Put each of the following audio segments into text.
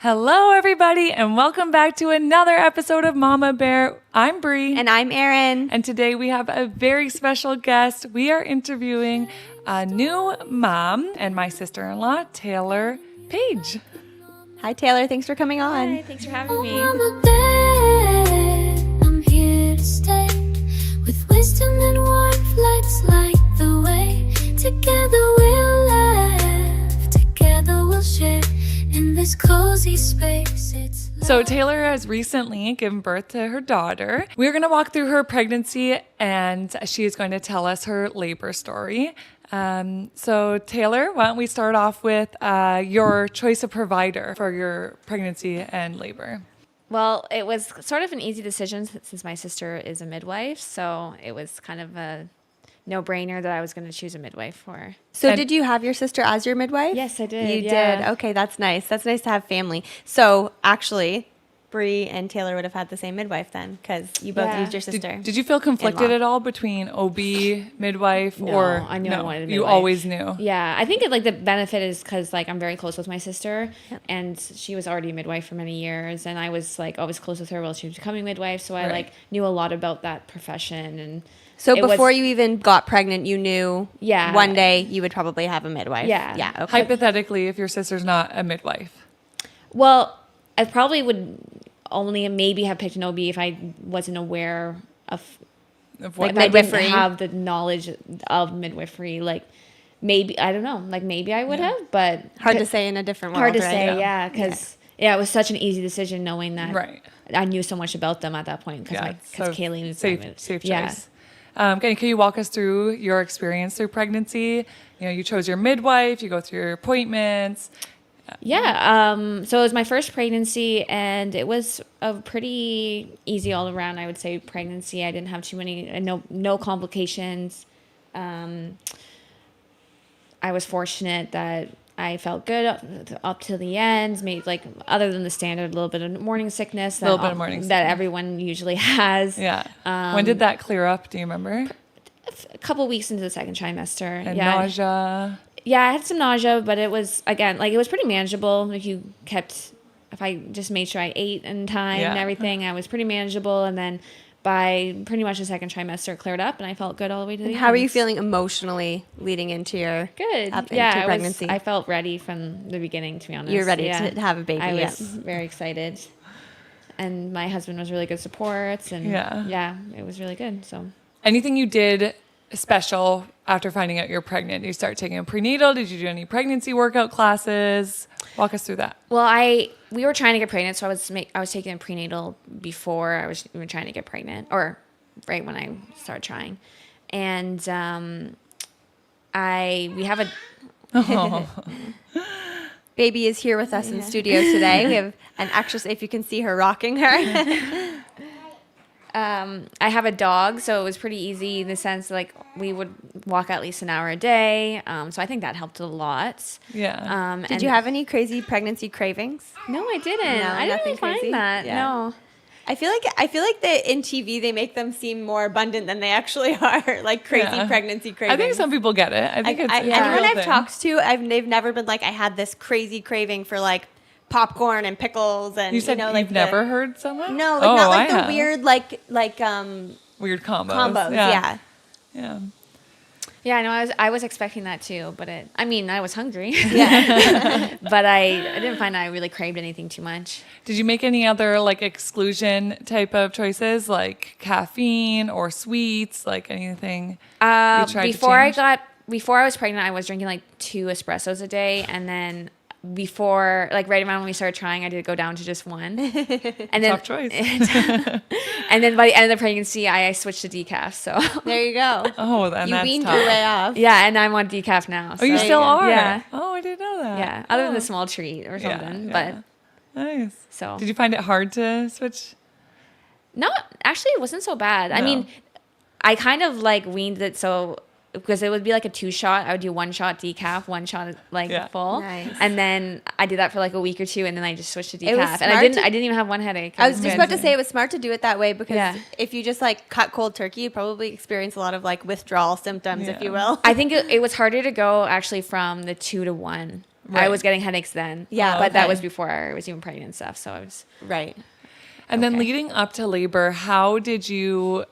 Hello, everybody, and welcome back to another episode of Mama Bear. I'm Bree. And I'm Erin. And today we have a very special guest. We are interviewing a new mom and my sister-in-law, Taylor Page. Hi, Taylor. Thanks for coming on. Hi, thanks for having me. Mama Bear, I'm here to stay with wisdom and warmth. Let's light the way. Together we'll laugh, together we'll share in this cozy space. So Taylor has recently given birth to her daughter. We're going to walk through her pregnancy and she is going to tell us her labor story. So Taylor, why don't we start off with your choice of provider for your pregnancy and labor? Well, it was sort of an easy decision since my sister is a midwife, so it was kind of a no-brainer that I was going to choose a midwife for. So did you have your sister as your midwife? Yes, I did. You yeah. did. Okay, that's nice. That's nice to have family. So actually, Bree and Taylor would have had the same midwife then because you both used your sister. Did you feel conflicted at all between OB, midwife, No, or I knew I wanted a midwife. You always knew? Yeah, I think the benefit is because I'm very close with my sister, and she was already a midwife for many years, and I was always close with her while she was becoming midwife, so I knew a lot about that profession. And so before you even got pregnant, you knew one day you would probably have a midwife. Yeah. Yeah. Okay. Hypothetically, if your sister's not a midwife. Well, I probably would only maybe have picked an OB if I wasn't aware of what if I didn't have the knowledge of midwifery. Maybe, I don't know, maybe I would have, but hard to say in a different world. Hard to right? say, because it was such an easy decision knowing that I knew so much about them at that point because Kayleen was safe choice. Yeah. Can you walk us through your experience through pregnancy? You chose your midwife, you go through your appointments. Yeah. So it was my first pregnancy, and it was a pretty easy all around, I would say, pregnancy. I didn't have too many, no complications. I was fortunate that I felt good up to the end. Maybe other than the standard, a little bit of morning sickness. That everyone usually has. Yeah. When did that clear up? Do you remember? A couple weeks into the second trimester. And nausea. Yeah, I had some nausea, but it was, again, it was pretty manageable. If I just made sure I ate in time and everything, I was pretty manageable. And then by pretty much the second trimester, it cleared up, and I felt good all the way to the end. How were you feeling emotionally leading into your pregnancy? I felt ready from the beginning, to be honest. You were ready to have a baby. I was very excited. And my husband was really good support, and it was really good. So, anything you did special after finding out you're pregnant? Did you start taking a prenatal? Did you do any pregnancy workout classes? Walk us through that. Well, we were trying to get pregnant, so I was taking a prenatal before I was even trying to get pregnant, or right when I started trying. And we have a baby is here with us in studio today. We have an actress, if you can see her rocking her. I have a dog, so it was pretty easy in the sense we would walk at least an hour a day. So I think that helped a lot. Yeah. Did you have any crazy pregnancy cravings? No, I didn't. No, I didn't really find that. Yeah. No. I feel like that in TV they make them seem more abundant than they actually are. Crazy pregnancy cravings. I think some people get it. I think it's anyone I've talked to, they've never been I had this crazy craving for popcorn and pickles, and you said you've never heard someone? No, not the weird weird combos. Yeah. Yeah, I know. I was expecting that too, but I was hungry. Yeah. But I didn't find I really craved anything too much. Did you make any other exclusion type of choices, like caffeine or sweets, anything? Before I was pregnant, I was drinking 2 espressos a day, and then before, right around when we started trying, I did go down to just 1. And then, tough choice. And then by the end of the pregnancy, I switched to decaf. So there you go. Oh, then you that's weaned tough. your way off. Yeah, and I'm on decaf now. So. Oh, you still are? Yeah. Oh, I didn't know that. Yeah, other than a small treat or something. Yeah. But nice. So did you find it hard to switch? No, actually, it wasn't so bad. No. I mean, I kind of weaned it so. Because it would be a 2-shot. I would do 1 shot decaf, 1 shot full. Nice. And then I did that for a week or 2, and then I just switched to decaf. And I didn't even have 1 headache. I was just about to say it was smart to do it that way because if you just cut cold turkey, you'd probably experience a lot of withdrawal symptoms, if you will. I think it was harder to go actually from the 2 to 1. I was getting headaches then. Yeah, but that okay. was before I was even pregnant and stuff. So I was Right. And then leading up to labor, how did you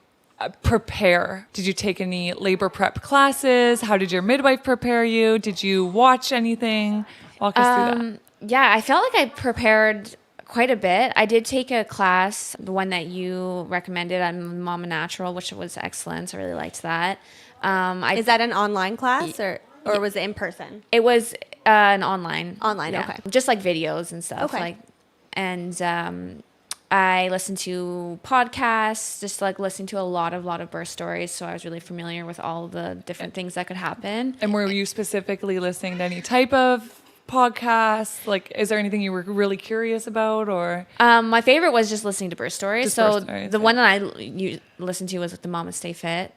prepare? Did you take any labor prep classes? How did your midwife prepare you? Did you watch anything? Walk us through that. Yeah, I felt like I prepared quite a bit. I did take a class, the one that you recommended on Mama Natural, which was excellent. I really liked that. Is that an online class or was it in person? It was an online. Online, okay. Just like videos and stuff. Okay. And I listened to podcasts, just like listening to a lot of birth stories. So I was really familiar with all the different things that could happen. And were you specifically listening to any type of podcast? Like, is there anything you were really curious about, or? My favorite was just listening to birth stories. Just So birth stories, the yeah. one that I listened to was the Mama Stay Fit.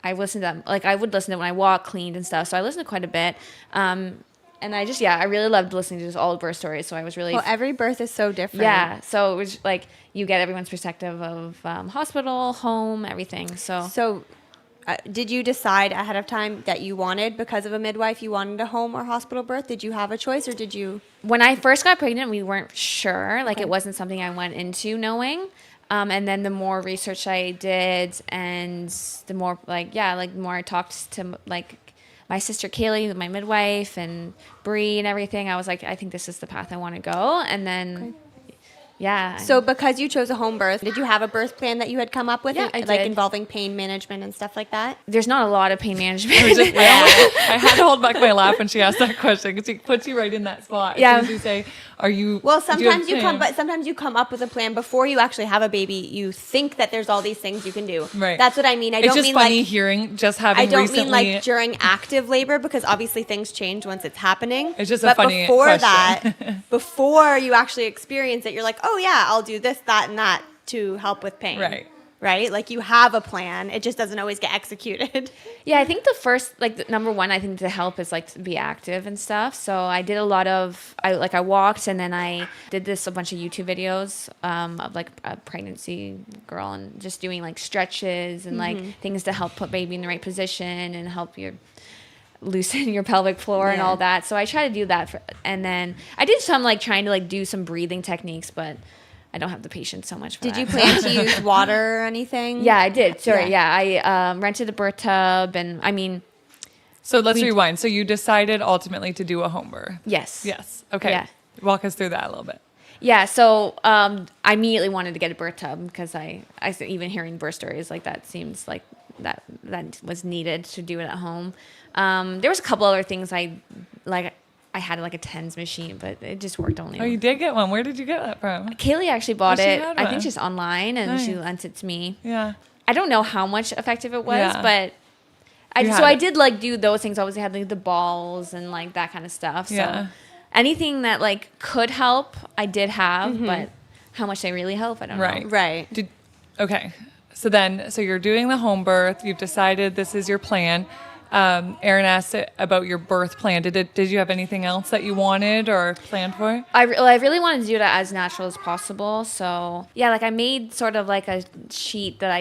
I listened to them, like I would listen to it when I walk, cleaned and stuff. So I listened to quite a bit. And I really loved listening to just all the birth stories. So I was really, Well, every birth is so different. yeah. So it was like, you get everyone's perspective of hospital, home, everything. So did you decide ahead of time that you wanted, because of a midwife, you wanted a home or hospital birth? Did you have a choice, or did you? When I first got pregnant, we weren't sure. Like, it wasn't something I went into knowing. And then the more research I did, and the more the more I talked to my sister Kaylee, my midwife, and Bree and everything, I was like, I think this is the path I want to go. And then, yeah. So because you chose a home birth, did you have a birth plan that you had come up with? Yeah, I like did. involving pain management and stuff like that? There's not a lot of pain management. I had to hold back my laugh when she asked that question, because she puts you right in that spot. Yeah. As soon as you say, "Are you?" Well, do have sometimes you come, plans? but sometimes you come up with a plan before you actually have a baby. You think that there's all these things you can do. Right. That's what I mean. I It's don't just mean funny like hearing just having I don't recently. mean like during active labor, because obviously things change once it's happening. It's just a but funny before question. that, before you actually experience it, you're like, oh yeah, I'll do this, that, and that to help with pain. Right. Right? Like you have a plan. It just doesn't always get executed. Yeah, I think the first, number one, I think to help is to be active and stuff. So I did a lot of, I walked, and then I did a bunch of YouTube videos of a pregnancy girl, and just doing stretches and things to help put baby in the right position and help your loosen your pelvic floor and Yeah. all that. So I try to do that. And then I did some trying to do some breathing techniques, but I don't have the patience so much for Did that. you plan to use water or anything? Yeah, I did. Sorry. Yeah. Yeah, I rented a birth tub, and I mean, So let's rewind. So you decided ultimately to do a home birth. yes. Yes. Okay. Yeah. Walk us through that a little bit. Yeah, so I immediately wanted to get a birth tub, because I even hearing birth stories that seems like that was needed to do it at home. There was a couple other things I had a TENS machine, but it just worked only. Oh, you did get one. Where did you get that from? Kaylee actually bought she it. had I one. think just online, and she Nice. lent it to me. Yeah. I don't know how much effective it was, Yeah. but You so had I it. did do those things. Obviously, I had the balls and that kind of stuff. So Yeah. anything that could help, I did have, but how much they really help, I don't Right. know. Right. Okay. So you're doing the home birth. You've decided this is your plan. Erin asked about your birth plan. Did you have anything else that you wanted or planned for? I really wanted to do that as natural as possible. So yeah, I made sort of a sheet that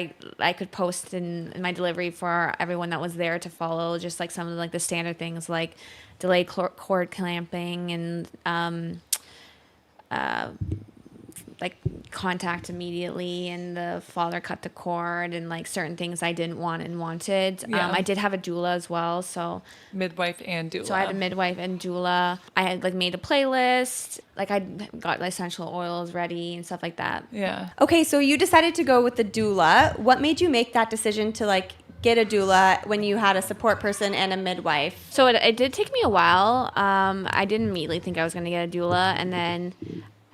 I could post in my delivery for everyone that was there to follow. Just some of the standard things like delayed cord clamping and contact immediately, and the father cut the cord, and certain things I didn't want and wanted. Yeah. I did have a doula as well, so Midwife and doula. So I had a midwife and doula. I had made a playlist. I got essential oils ready and stuff like that. Yeah. Okay, so you decided to go with the doula. What made you make that decision to get a doula when you had a support person and a midwife? So it did take me a while. I didn't immediately think I was going to get a doula, and then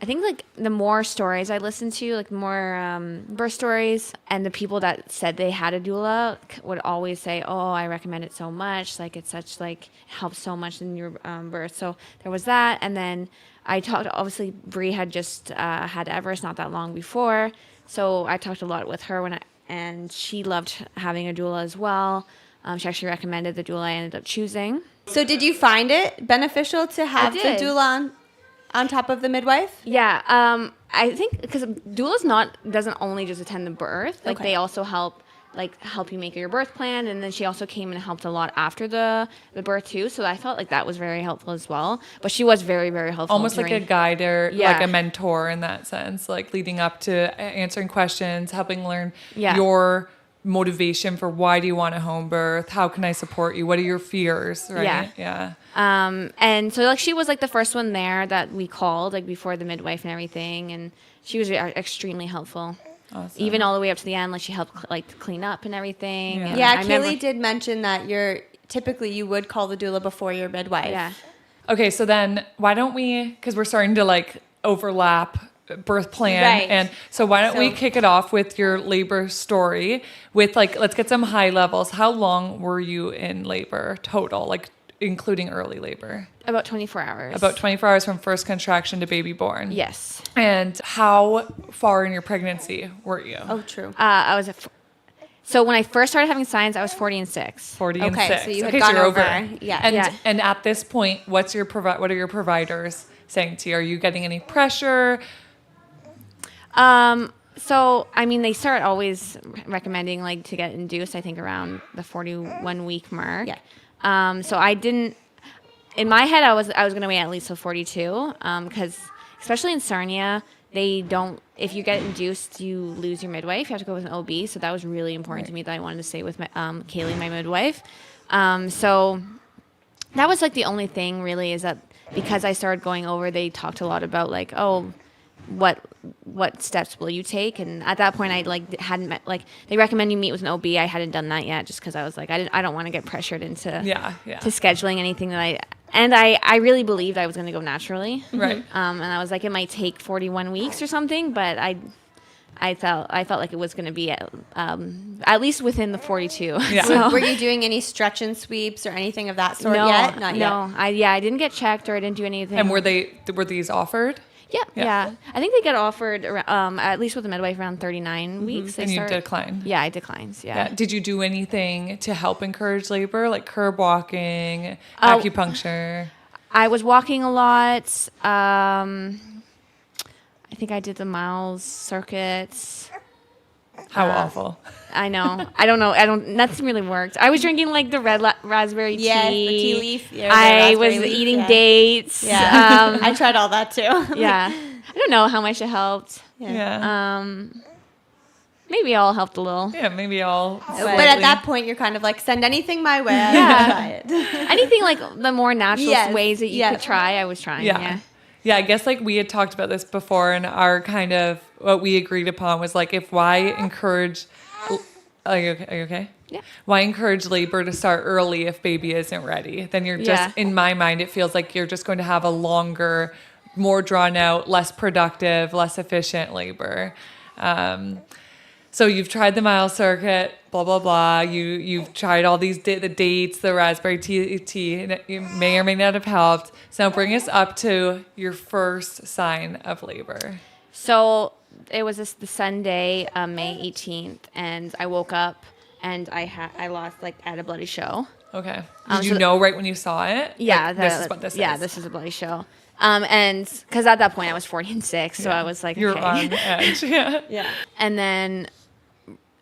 I think the more stories I listened to, more birth stories, and the people that said they had a doula would always say, "Oh, I recommend it so much. It's such helps so much in your birth." So there was that, and then I talked. Obviously, Bree had just had Everest not that long before, so I talked a lot with her and she loved having a doula as well. She actually recommended the doula I ended up choosing. So did you find it beneficial to have the did. doula on top of the midwife? Yeah, I think because doula's doesn't only just attend the birth. Okay. They also help like help you make your birth plan, and then she also came and helped a lot after the birth too. So I felt like that was very helpful as well. But she was very, very helpful. Almost like a guide or Yeah. like a mentor in that sense, like leading up to answering questions, helping learn Yeah. your motivation for why do you want a home birth? How can I support you? What are your fears? Right? Yeah. Yeah. And so like she was like the first one there that we called like before the midwife and everything, and she was extremely helpful. Awesome. Even all the way up to the end, like she helped like clean up and everything. Yeah. And Yeah, I remember- Kaylee did mention that typically you would call the doula before your midwife. Yeah. Okay, so then why don't we, because we're starting to like overlap birth plan. Right. And so why don't we So- kick it off with your labor story with like, let's get some high levels. How long were you in labor total, like including early labor? About 24 hours. About 24 hours from first contraction to baby born. Yes. And how far in your pregnancy were you? Oh, true. I was so when I first started having signs, I was 40 and 6. 40 and Okay, 6. so you had gone you're over. Yeah. And Yeah. and at this point, what are your providers saying to you? Are you getting any pressure? So I mean, they start always recommending like to get induced. I think around the 41 week mark. Yeah. So I didn't. In my head, I was gonna wait at least till 42. Because especially in Sarnia, they don't. If you get induced, you lose your midwife. You have to go with an OB. So that was really important to me that I wanted to stay with my, Kaylee, my midwife. So that was like the only thing really is that because I started going over, they talked a lot about like, oh, what steps will you take? And at that point, I like hadn't met, like they recommend you meet with an OB. I hadn't done that yet, just because I was like, I don't want to get pressured into to scheduling anything that I really believed I was going to go naturally. Right. And I was like, it might take 41 weeks or something, but I felt like it was going to be at least within the 42. Yeah. So- Were you doing any stretch and sweeps or anything of that sort no, yet? Not yet. no. I didn't get checked or I didn't do anything. And were these offered? Yeah. I think they get offered at least with a midwife around 39 weeks. And you declined? Yeah, I declined. Yeah. Did you do anything to help encourage labor, like curb walking, acupuncture? I was walking a lot. I think I did the miles circuits. How awful. I know. I don't know. Nothing really worked. I was drinking like the red raspberry tea. Yes, the tea leaf. Yeah, the I was raspberry leaf, eating yeah. dates. Yeah. I tried all that too. Yeah. I don't know how much it helped. Yeah. Maybe it all helped a little. Yeah, maybe I'll. But at that point, you're kind of like, send anything my way. I'm gonna try it. Anything like the more natural Yes, ways that you yes. could try, I was trying. Yeah. Yeah, I guess like we had talked about this before, and our kind of what we agreed upon was like, if why encourage. Are you okay? Yeah. Why encourage labor to start early if baby isn't ready? Then you're just, in my mind, it feels like you're just going to have a longer, more drawn out, less productive, less efficient labor. So you've tried the mile circuit, blah, blah, blah. You've tried all these the dates, the raspberry tea, and it may or may not have helped. So now bring us up to your first sign of labor. So it was the Sunday, May 18th, and I woke up and I lost I had a bloody show. Okay. Did you so- know right when you saw it? Yeah, Like, this is what this is. Yeah, this is a bloody show. And because at that point I was 40 and 6, so I was like, You're okay. on edge. Yeah. Yeah. And then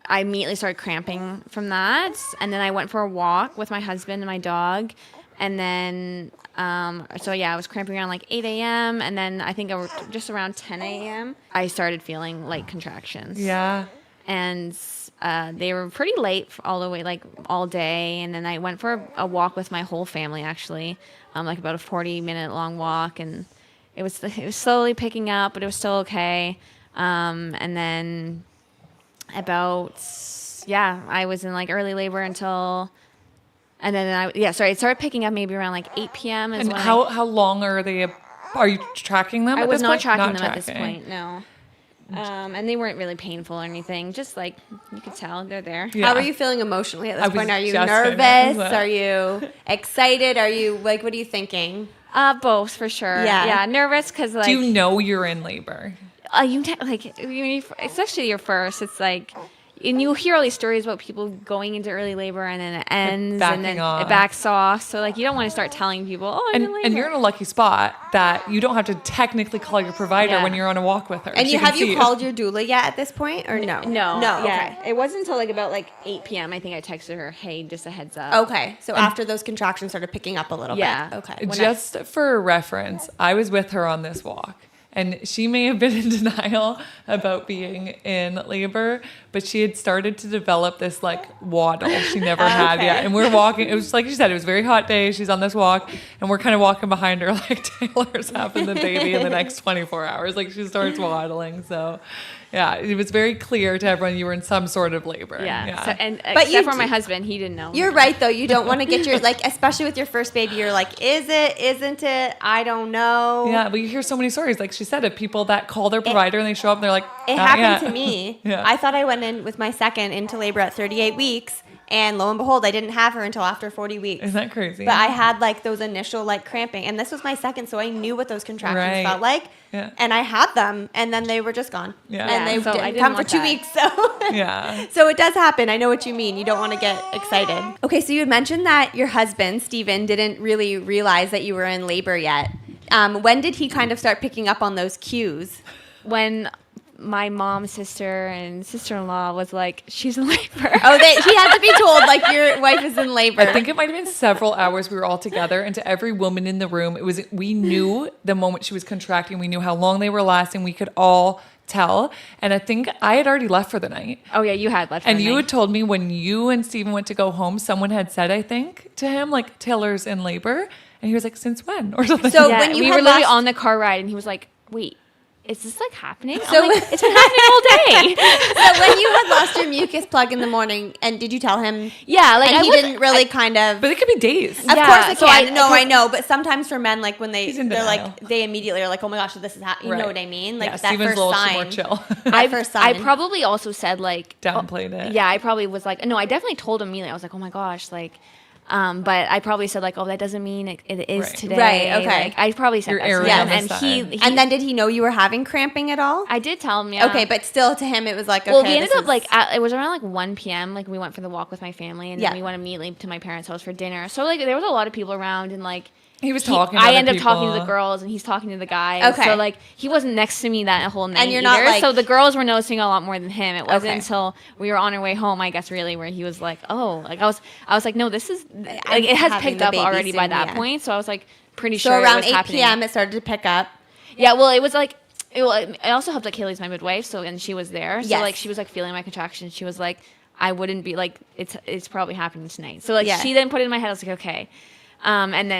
I immediately started cramping from that. And then I went for a walk with my husband and my dog. And then, I was cramping around like 8 a.m. And then I think just around 10 a.m., I started feeling like contractions. Yeah. And they were pretty late all the way, like all day. And then I went for a walk with my whole family, actually, like about a 40-minute long walk. And it was slowly picking up, but it was still okay. And then I was in like early labor until, and then it started picking up maybe around like 8 p.m. And how long are they? Are you tracking them? I at was this not point? tracking them at this point, no. And they weren't really painful or anything. Just like you could tell they're there. Yeah. How are you feeling emotionally at I this was point? Are you just gonna nervous? ask that. Are you excited? Are you like, what are you thinking? Both for sure. Yeah. Yeah, nervous because like Do you know you're in labor? especially your first. It's like and you hear all these stories about people going into early labor and then it ends and then off. it backs off. So like you don't want to start telling people, oh, I'm in labor. And you're in a lucky spot that you don't have to technically call your provider when you're on a walk with her. And have you called your doula yet at this point or no? No. Okay. It wasn't until like about like 8 p.m. I think I texted her, hey, just a heads up. Okay. So after those contractions started picking up a little bit. Okay. Just for reference, I was with her on this walk. And she may have been in denial about being in labor, but she had started to develop this like waddle she never had yet. And we're walking, it was like you said, it was a very hot day. She's on this walk and we're kind of walking behind her like Taylor's having the baby in the next 24 hours. Like she starts waddling. So yeah, it was very clear to everyone you were in some sort of labor. Yeah. So, but except for my husband, he didn't know. You're right though. You don't want to get your like, especially with your first baby. You're like, is it? Isn't it? I don't know. Yeah, but you hear so many stories, like she said, of people that call their provider and they show up and they're like, it happened to me. Yeah. I thought I went in with my second into labor at 38 weeks. And lo and behold, I didn't have her until after 40 weeks. Isn't that crazy? But I had like those initial like cramping. And this was my second, so I knew what those contractions felt like. Yeah. And I had them, and then they were just gone. Yeah. And they So I didn't didn't come for want 2 that. weeks. So Yeah. So it does happen. I know what you mean. You don't want to get excited. Okay, so you had mentioned that your husband, Steven, didn't really realize that you were in labor yet. When did he kind of start picking up on those cues? When my mom, sister, and sister-in-law was like, she's in labor. Oh, he had to be told, like, your wife is in labor. I think it might have been several hours we were all together, and to every woman in the room, we knew the moment she was contracting, we knew how long they were lasting, we could all tell. And I think I had already left for the night. Oh yeah, you had left. And you had told me when you and Steven went to go home, someone had said, I think, to him, like, Taylor's in labor. And he was like, since when? Or something. So Yeah, when you we had were literally lost- on the car ride, and he was like, wait, is this like happening? So I'm like, it's been happening all day. So when you had lost your mucus plug in the morning, and did you tell him? Yeah, like and I he wasn't- didn't really kind of. But it could be days. Of Yeah, course it so can. I I know. But sometimes for men, like when He's in they're denial. like, they immediately are like, oh my gosh, this is happening. You know what I mean? Like Yeah, that Steven's first a little sign. more chill. That first sign. I probably also said like Downplayed it. Yeah, I probably was like, no, I definitely told him immediately. I was like, oh my gosh, like, but I probably said like, oh, that doesn't mean it is Right. today. Right, okay. Like, I probably said You're that. to erring him. on the and side. And then did he know you were having cramping at all? I did tell him, yeah. Okay, but still to him it was like, okay, Well, we ended this up is- like it was around like 1 p.m. Like we went for the walk with my family, and then we went immediately to my parents' house for dinner. So like there was a lot of people around, and like He was talking to I other ended up talking to people. the girls, and he's talking to the guys. Okay. So like he wasn't next to me that whole night. And you're not, either. like- So the girls were noticing a lot more than him. It wasn't Okay. until we were on our way home, I guess, really, where he was like, "Oh," like I was like, "No, this is like it has having picked the up baby already by soon, that yeah. point." So I was like pretty So sure it around was 8 happening. p.m. it started to pick up. Yeah, well, it was like I also helped like Kaylee's my midwife, so and she was there. So Yes. like she was like feeling my contractions. She was like, I wouldn't be like it's probably happening tonight. So like Yeah. she then put it in my head. I was like, okay, and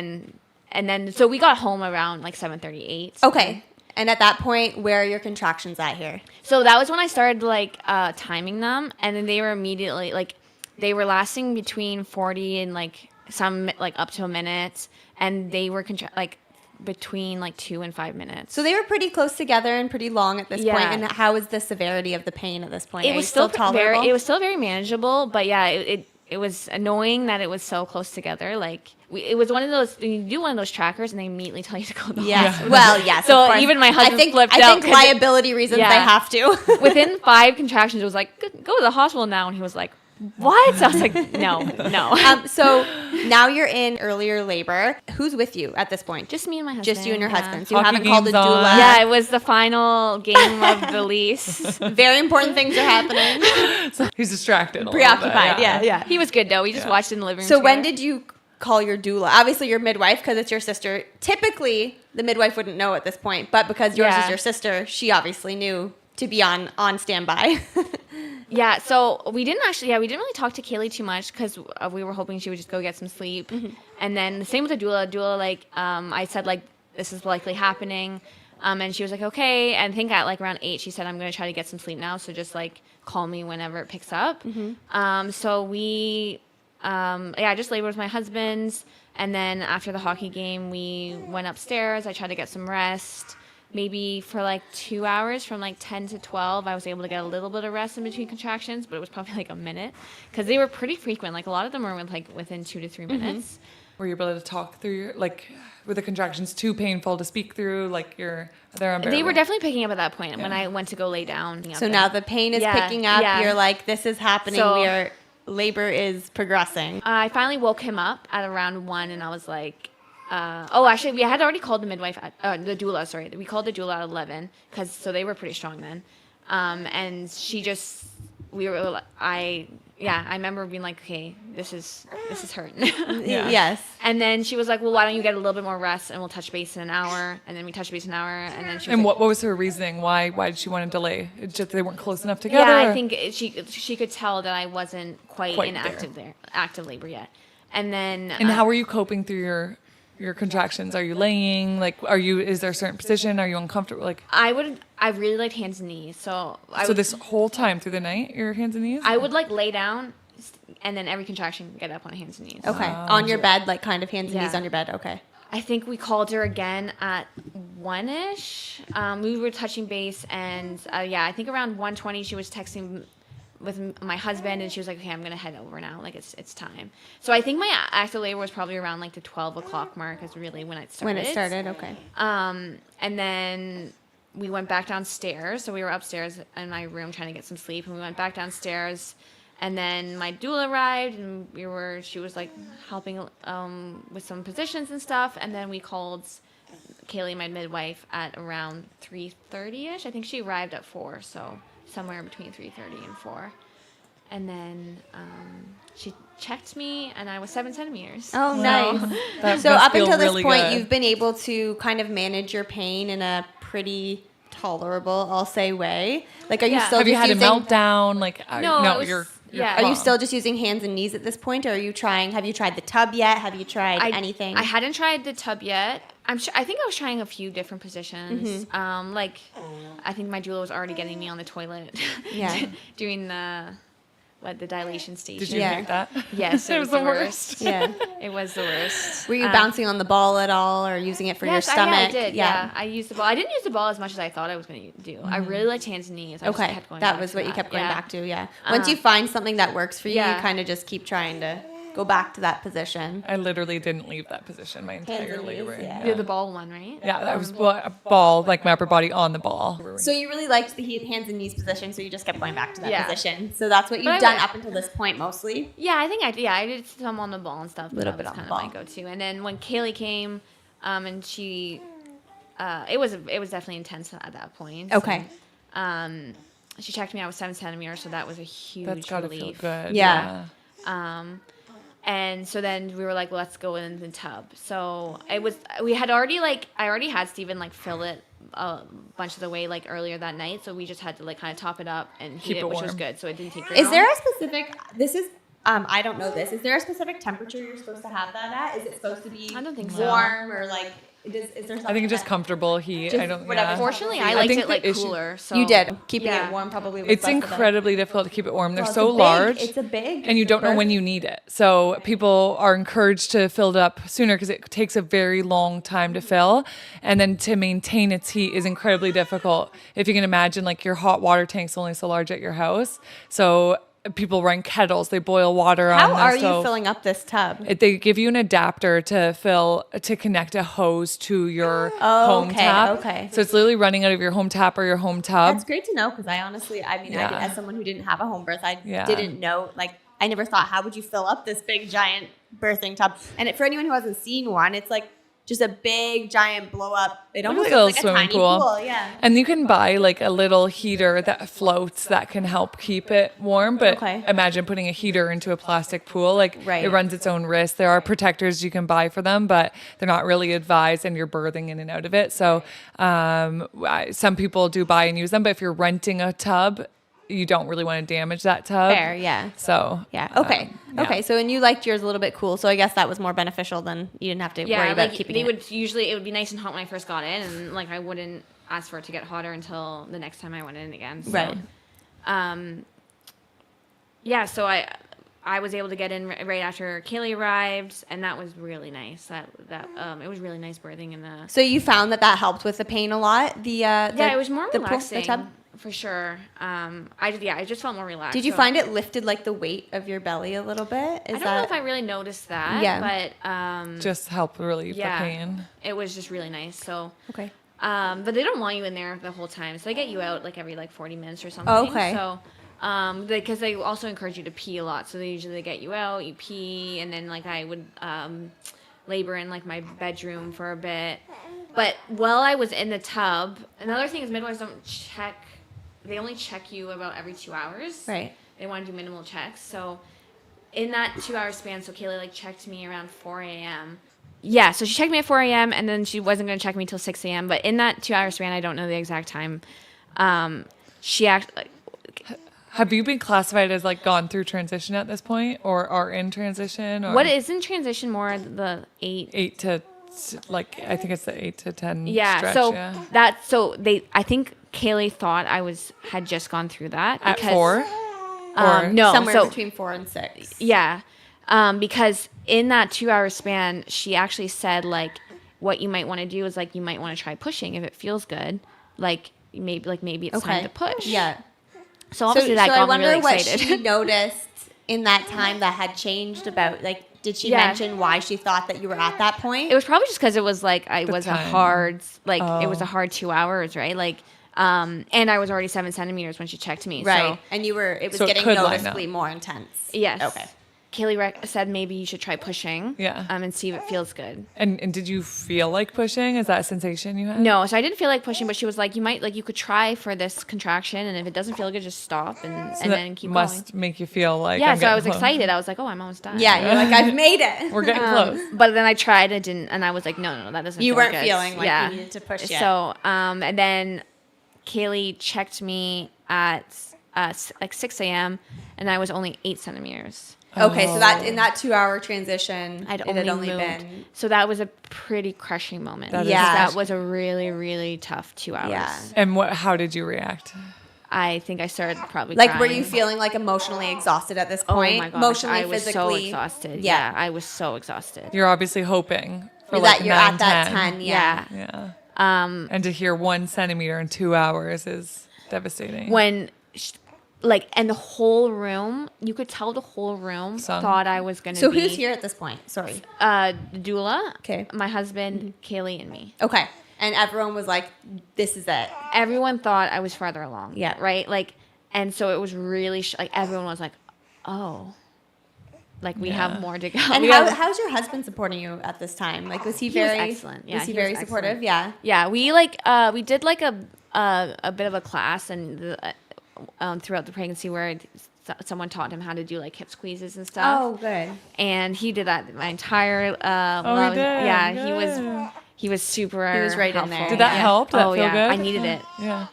then so we got home around like 7:38. Okay. And at that point, where are your contractions at here? So that was when I started like timing them, and then they were immediately like they were lasting between 40 and like some like up to a minute, and they were like between like 2 and 5 minutes. So they were pretty close together and pretty long at this Yeah. point. And how is the severity of the pain at this point? It Are was you still tolerable? It was still very manageable, but yeah, it was annoying that it was so close together. Like it was one of those you do one of those trackers and they immediately tell you to go to the Yes. hospital. Well, yes. So of course. even my husband flipped I out think 'cause it- liability reasons Yeah. they have to. Within 5 contractions, it was like go to the hospital now, and he was like, "What?" So I was like, "No." So now you're in earlier labor. Who's with you at this point? Just me and my husband. Just you and your yeah. husband. So you Hockey haven't called a game's on. doula. Yeah, it was the final game of the lease. Very important things are happening. He's distracted. a little Preoccupied. bit, Yeah. He was good though. We just watched it in the living room. So when together. did you call your doula? Obviously your midwife because it's your sister. Typically the midwife wouldn't know at this point, but because yours is Yeah. your sister, she obviously knew to be on standby. Yeah, so we didn't really talk to Kaylee too much because we were hoping she would just go get some sleep. And then the same with the doula. Doula, like, I said, like, this is likely happening. And she was like, okay. And I think at, like, around 8, she said, I'm going to try to get some sleep now. So just, like, call me whenever it picks up. So we, I just labored with my husband. And then after the hockey game, we went upstairs. I tried to get some rest. Maybe for like 2 hours from like 10 to 12, I was able to get a little bit of rest in between contractions, but it was probably like a minute because they were pretty frequent. Like a lot of them were within 2 to 3 minutes. were you able to talk through your, like, were the contractions too painful to speak through? Like, they're unbearable? They were definitely picking up at that point when I went to go lay down. So now the pain is picking up. Yeah. You're like, this is happening. So- Labor is progressing. I finally woke him up at around 1, and I was like, actually, we had already called the midwife, the doula, sorry. We called the doula at 11, so they were pretty strong then. And I remember being like, okay, this is hurting. Yes. And then she was like, well, why don't you get a little bit more rest, and we'll touch base in an hour. And then we touched base an hour, and then she was And like, what was her reasoning? Why did she want to delay? It's just they weren't close enough together? yeah, or- I think she could tell that I wasn't quite in active labor yet. And then And how are you coping through your contractions? Are you laying? Like, is there a certain position? Are you uncomfortable? Like, I really liked hands and knees. So this whole time through the night, your hands and knees? I would like lay down, and then every contraction get up on hands and knees. Okay. On your bed, like kind of hands and knees on your bed. Okay. I think we called her again at 1-ish. We were touching base, and I think around 1:20 she was texting with my husband, and she was like, okay, I'm going to head over now. Like, it's time. So I think my active labor was probably around like the 12 o'clock mark is really when it started. When it started, okay. And then we went back downstairs. So we were upstairs in my room trying to get some sleep, and we went back downstairs. And then my doula arrived, and she was like helping with some positions and stuff. And then we called Kaylee, my midwife, at around 3:30ish. I think she arrived at 4, so somewhere between 3:30 and 4. And then she checked me, and I was 7 centimeters. Oh, Wow. nice. That So must up feel until this really point, good. you've been able to kind of manage your pain in a pretty tolerable, I'll say, way. Like, are you Yeah. still Have you just had a using... meltdown? Like, No, it was- you're yeah. Are you calm. still just using hands and knees at this point, or have you tried the tub yet? Have you tried anything? I hadn't tried the tub yet. I think I was trying a few different positions. Mm-hmm. Like, I think my doula was already getting me on the toilet. Yeah. Doing the dilation station. Did you Yeah. hate that? Yes, It was the worst. Yeah. It was the worst. Were you bouncing on the ball at all, or using it for your stomach? I did. Yeah. I used the ball. I didn't use the ball as much as I thought I was going to do. I really liked hands and knees. I just Okay, kept going that back was to what you that. kept going Yeah. back to, yeah. Once you find something that works for you, Yeah. you kind of just keep trying to go back to that position. I literally didn't leave that position my entire and knees, labor. yeah. You're the ball one, right? Yeah, that was a ball, like my upper body on the ball. So you really liked the hands and knees position, so you just kept going back to that Yeah. position. So that's what But you've I done would- up until this point, mostly. Yeah, I think I did some on the ball and stuff. Little That bit was on kind the of ball. my go-to. And then when Kaylee came, and she, it was definitely intense at that point. Okay. She checked me. I was 7 centimeters, so that was a huge That's gotta feel relief. good. Yeah. And so then we were like, well, let's go in the tub. So I already had Steven like fill it a bunch of the way like earlier that night. So we just had to like kind of top it up and heat Keep it, it which was warm. good. So it didn't take very Is long. there a specific, I don't know this, is there a specific temperature you're supposed to have that at? Is it supposed to be I don't think so. warm or like, is there something I think it's just that- comfortable heat. Just I don't. whatever. Yeah. Fortunately, I I liked think it like the issue- cooler. So You did. Keeping Yeah. it warm probably was It's less of a- incredibly difficult to keep it warm. They're Well, it's so a big- large. It's a big And you don't know birth. when you need it. So people are encouraged to fill it up sooner because it takes a very long time to fill. And then to maintain its heat is incredibly difficult. If you can imagine, like your hot water tank's only so large at your house. So people run kettles, they boil water on How the are stove. you filling up this tub? They give you an adapter to connect a hose to your home okay, tap. okay. So it's literally running out of your home tap or your home tub. That's great to know because I honestly, Yeah. as someone who didn't have a home birth, I Yeah. didn't know. Like, I never thought, how would you fill up this big giant birthing tub? And for anyone who hasn't seen one, it's like just a big giant blow up. It almost like a looks little like a swimming tiny pool. pool. Yeah. And you can buy like a little heater that floats that can help keep it warm. But Okay. imagine putting a heater into a plastic pool. Like Right. it runs its own risk. There are protectors you can buy for them, but they're not really advised and you're birthing in and out of it. So some people do buy and use them. But if you're renting a tub, you don't really want to damage that tub. Fair, yeah. So Yeah. Okay. yeah. Okay. So, and you liked yours a little bit cool. So I guess that was more beneficial than you didn't have to worry about like keeping they it. would usually it would be nice and hot when I first got in, and like I wouldn't ask for it to get hotter until the next time I went in again. So, Right. Yeah. So I was able to get in right after Kaylee arrived, and that was really nice. That it was really nice birthing in the. So you found that helped with the pain a lot. The Yeah, it was more the pool, relaxing. the tub. for sure. I just felt more relaxed. Did you So find it lifted like the weight of your belly a little bit? I don't know if I really noticed that. Yeah. But Just help relieve the pain. it was just really nice. So Okay. but they don't want you in there the whole time. So they get you out like every 40 minutes or something. Okay. So because they also encourage you to pee a lot. So they usually get you out, you pee, and then I would labor in my bedroom for a bit. But while I was in the tub, another thing is midwives don't check. They only check you about every 2 hours. Right. They want to do minimal checks. So in that 2 hour span, so Kaylee checked me around 4 a.m. Yeah, so she checked me at 4 a.m. and then she wasn't going to check me till 6 a.m. But in that 2 hour span, I don't know the exact time. She actually. Have you been classified as gone through transition at this point, or are in transition? Or What is in transition more the 8 to I think it's the 8 to 10 Yeah, stretch, so yeah. I think Kaylee thought I had just gone through that At because 4? Or no, Somewhere so between 4 and 6. yeah, because in that 2 hour span, she actually said what you might want to do is you might want to try pushing if it feels good, maybe it's time to push. Yeah. So obviously that got me really what excited. she noticed in that time that had changed about did she Yeah. mention why she thought that you were at that point? It was probably just because it was it was a time. hard it was a hard 2 hours, right? And I was already 7 centimeters when she checked me. right. So, And it was So it getting could line up. noticeably more intense. yes. Okay. Kaylee said maybe you should try pushing. Yeah. And see if it feels good. And did you feel like pushing? Is that a sensation you had? No, so I didn't feel like pushing, but she was like, you could try for this contraction, and if it doesn't feel good, just stop and So that then keep must going. make you feel like Yeah, I'm so I getting was close. excited. I was like, oh, I'm almost done. Yeah, you're like, I've made it. We're getting close. But then I tried, it didn't, and I was like, no, that doesn't You feel weren't good. feeling like Yeah. you needed to push yet. So, and then Kaylee checked me at 6 a.m., and I was only 8 centimeters. Okay, so that in that 2 hour transition, I'd it had only moved. been. So that was a pretty crushing moment. That is Yeah. That was a really, really tough 2 hours. Yeah. And how did you react? I think I started probably Were crying. you feeling emotionally exhausted at this Oh point? my gosh, Emotionally, I was physically. so exhausted. Yeah. Yeah, I was so exhausted. You're obviously hoping for That you're 9, at that 10. 10, yeah. Yeah. And to hear 1 centimeter in 2 hours is devastating. When, and the whole room, you could tell the whole room Sung. thought I was going to So be. who's here at this point? Sorry. The doula, Okay. my husband, Kaylee, and me. Okay. And everyone was like, this is it. Everyone thought I was farther along. Yeah. Right? And so it was really, everyone was like, oh. We have more to go. And We have- how's your husband supporting you at this time? Was he was very excellent. Yeah, was he he very was supportive? excellent. Yeah. Yeah, we did a bit of a class and throughout the pregnancy where someone taught him how to do hip squeezes and stuff. Oh, good. And he did that my entire. Oh, he did? Yeah, Good. he was super. He was right in helpful. there. Did that help? Did that Oh feel yeah, good? I needed it. Yeah.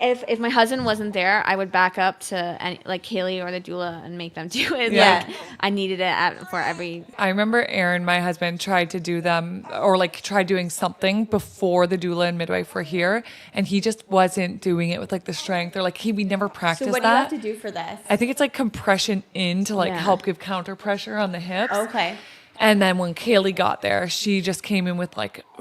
If my husband wasn't there, I would back up to Kaylee or the doula and make them do it. Yeah. I needed it for every. I remember Aaron, my husband, tried to do them or tried doing something before the doula and midwife were here, and he just wasn't doing it with the strength or we never practiced So what do you that. have to do for this? I think it's compression in to Yeah. help give counter pressure on the hips. Okay. And then when Kaylee got there, she just came in with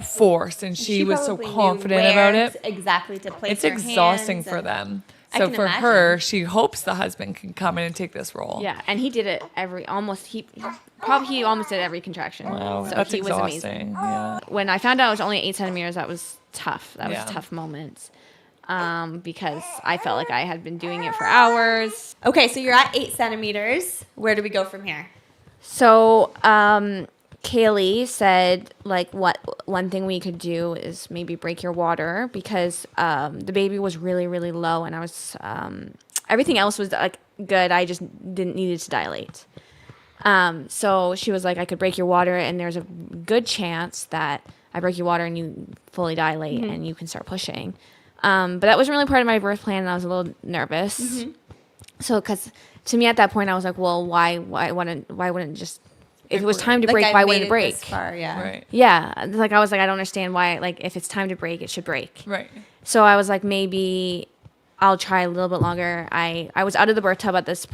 force, and she was so probably knew confident where about it. exactly to place It's her exhausting hands for and- them. I So can for imagine. her, she hopes the husband can come in and take this role. Yeah, and he did it he almost did every contraction. Wow, So that's he was amazing. exhausting. Yeah. When I found out I was only 8 centimeters, that was tough. That Yeah. was a tough moment. Because I felt like I had been doing it for hours. Okay, so you're at 8 centimeters. Where do we go from here? So, Kaylee said, one thing we could do is maybe break your water because the baby was really, really low and I was, everything else was good. I just didn't need it to dilate. So she was like, I could break your water and there's a good chance that I break your water and you fully dilate and you can start pushing. But that wasn't really part of my birth plan and I was a little nervous. So, because to me at that point, I was like, well, why wouldn't just, if it was time to break, I've why made wouldn't it break? this far, yeah. Right. Yeah. I was like, I don't understand why, if it's time to break, it should break. Right. So I was like, maybe I'll try a little bit longer. I was out of the birth tub at this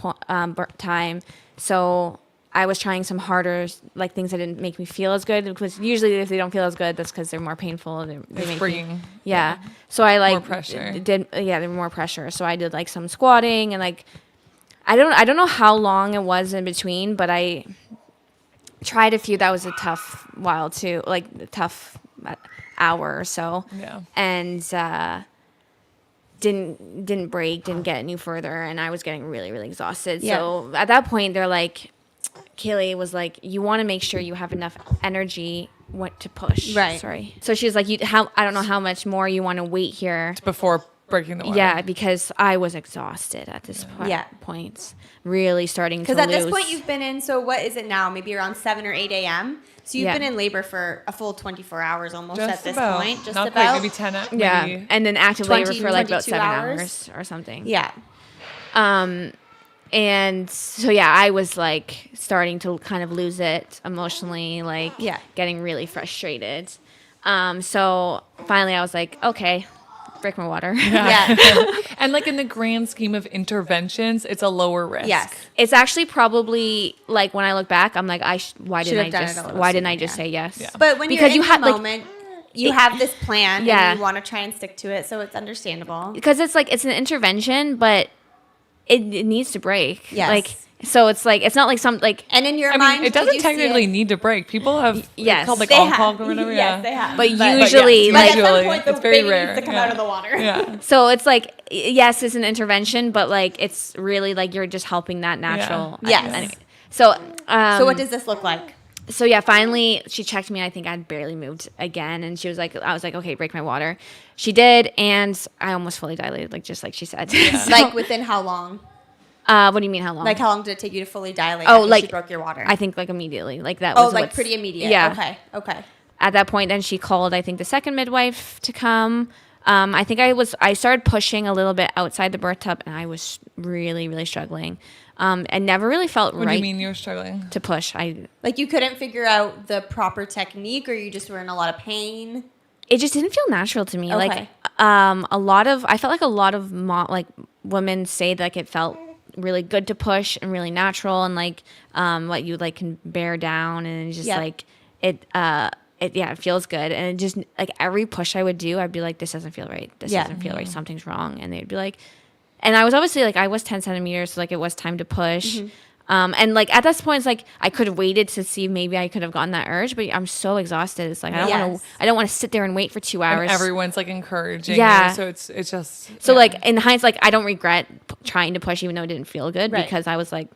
time. So I was trying some harder, like things that didn't make me feel as good, because usually if they don't feel as good, that's because they're more painful. And they make bringing yeah. So I like more pressure. They're more pressure. So I did like some squatting and like I don't know how long it was in between, but I tried a few. That was a tough while too, like a tough hour or so. Yeah. And didn't break, didn't get any further, and I was getting really, really exhausted. Yeah. So at that point, they're like, Kaylee was like, you want to make sure you have enough energy to push. Right. Sorry. So she was like, I don't know how much more you want to wait here. Before breaking the water. Yeah, because I was exhausted at this point. Really starting to lose. Because at this point you've been in, so what is it now? Maybe around 7 or 8 a.m.? So you've been in labor for a full 24 hours almost Just at this about. point. Just Not about. quite, maybe 10 hours. Yeah. And then active labor 20, for like about 22 7 hours? hours or something. Yeah. And so, yeah, I was like starting to kind of lose it emotionally, like getting really frustrated. So finally I was like, okay, break my water. Yeah. And like in the grand scheme of interventions, it's a lower risk. Yes. It's actually probably like when I look back, I'm like, why didn't I just say yes? Yeah. But when Because you're in the like, moment, you have this plan Yeah. and you want to try and stick to it, so it's understandable. because it's like it's an intervention, but it needs to break. Yes. Like so, it's like it's not like some like. And in your I mind, mean, it did doesn't you see technically it? need to break. People have Yes. called like They on-call have. or whatever. Yes, they have. But But usually, But like at some usually, point, the it's very baby rare. needs to come Yeah. out of the water. Yeah. so it's like yes, it's an intervention, but like it's really like you're just helping that natural. Yeah. Yes. Anyway. So So what does this look like? So yeah, finally she checked me. I think I'd barely moved again, and she was like, I was like, okay, break my water. She did, and I almost fully dilated, like just like she said. So, Like within how long? what do you mean how long? Like how long did it take you to fully dilate? Oh, after like she broke your water. I think like immediately, like that was. like what's- pretty immediate. Yeah. Okay. At that point, then she called, I think, the second midwife to come. I think I started pushing a little bit outside the birth tub, and I was really, really struggling. I never really felt What right do you mean you were struggling? to push. Like you couldn't figure out the proper technique, or you just were in a lot of pain. It just didn't feel natural to me. Okay. Like I felt like a lot of women say that like, it felt really good to push and really natural, and like what you like can bear down, and it's just like it feels good. And it just like every push I would do, I'd be like, this doesn't feel right. This doesn't feel right. Something's wrong. And they'd be like, and I was obviously like, I was 10 centimeters, so like it was time to push. And like at this point, it's like I could have waited to see maybe I could have gotten that urge, but I'm so exhausted. It's like I don't want to sit there and wait for 2 hours. And everyone's like encouraging Yeah. you, so it's just So like in hindsight, like I don't regret trying to push, even though it didn't feel good, because I was like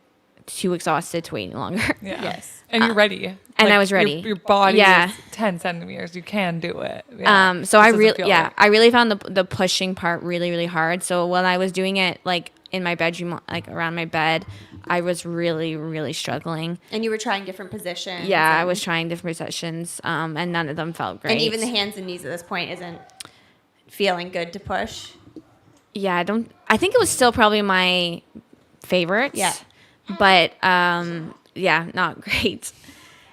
too exhausted to wait any longer. yeah. Yes. And you're ready. and Like, I was ready. Your body Yeah. is 10 centimeters. You can do it. Yeah. So I This doesn't feel right. I really found the pushing part really, really hard. So when I was doing it like in my bedroom, like around my bed, I was really, really struggling. And you were trying different positions. Yeah, I and- was trying different positions, and none of them felt great. And even the hands and knees at this point isn't feeling good to push. Yeah, I think it was still probably my favorite. Yeah. But not great.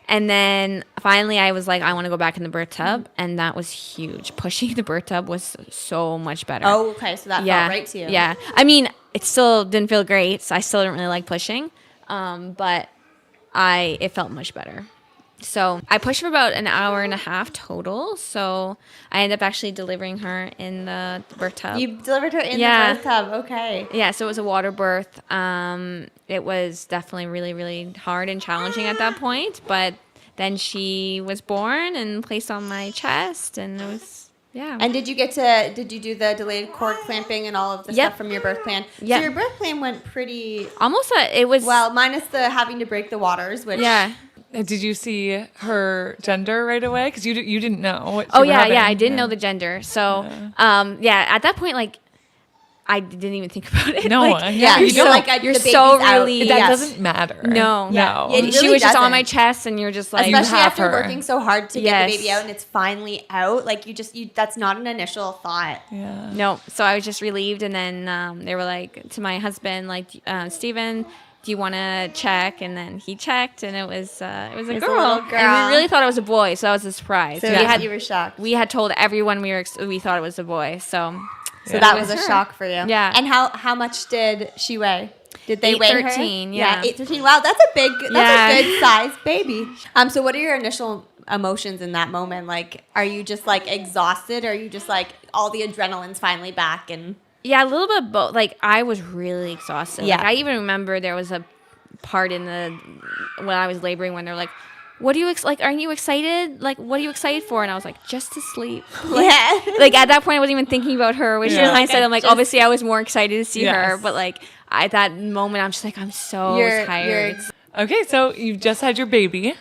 And then finally I was like, I want to go back in the birth tub, and that was huge. Pushing the birth tub was so much better. Oh, okay. So that felt right to you. Yeah. I mean, it still didn't feel great, so I still didn't really like pushing. But it felt much better. So I pushed for about an hour and a half total. So I ended up actually delivering her in the birth tub. You delivered her in Yeah. the birth tub. Okay. Yeah, so it was a water birth. It was definitely really, really hard and challenging at that point. But then she was born and placed on my chest, and it was, yeah. And did you do the delayed cord clamping and all of the Yep. stuff from your birth plan? Yep. So your birth plan went pretty Almost, it was, well, minus the having to break the waters, which yeah. Did you see her gender right away? Because you didn't know what Oh, you were yeah, having. yeah, I didn't know the gender. So, at that point, like, I didn't even think about it. No, like, yeah, you you're don't. like you're the so baby's out. relieved. That Yes. doesn't matter. No. No. It she really was just on doesn't. my chest, and you're just like, Especially have after her. working so hard to get Yes. the baby out and it's finally out, like that's not an initial thought. Yeah. no. So I was just relieved, and then they were like to my husband, like, Steven, do you want to check? And then he checked, and it was a was a girl. little girl. And we really thought it was a boy, so that was a surprise. So you were shocked. We had told everyone we thought it was a boy, so So that was a shock for you. Yeah. And how much did she weigh? Did they weigh her? 13, yeah. 8-13. Wow, that's a good size baby. So what are your initial emotions in that moment? Like, are you just like exhausted, or are you just like all the adrenaline's finally back? And Yeah, a little bit both. Like, I was really exhausted. Yeah. Like, I even remember there was a part when I was laboring when they're like, what do you are you excited? Like, what are you excited for? And I was like, just to sleep. Like at that point, I wasn't even thinking about her. Which in hindsight, I'm like, obviously, I was more excited to see her. But like at that moment, I'm just like, I'm so tired. Okay, so you've just had your baby.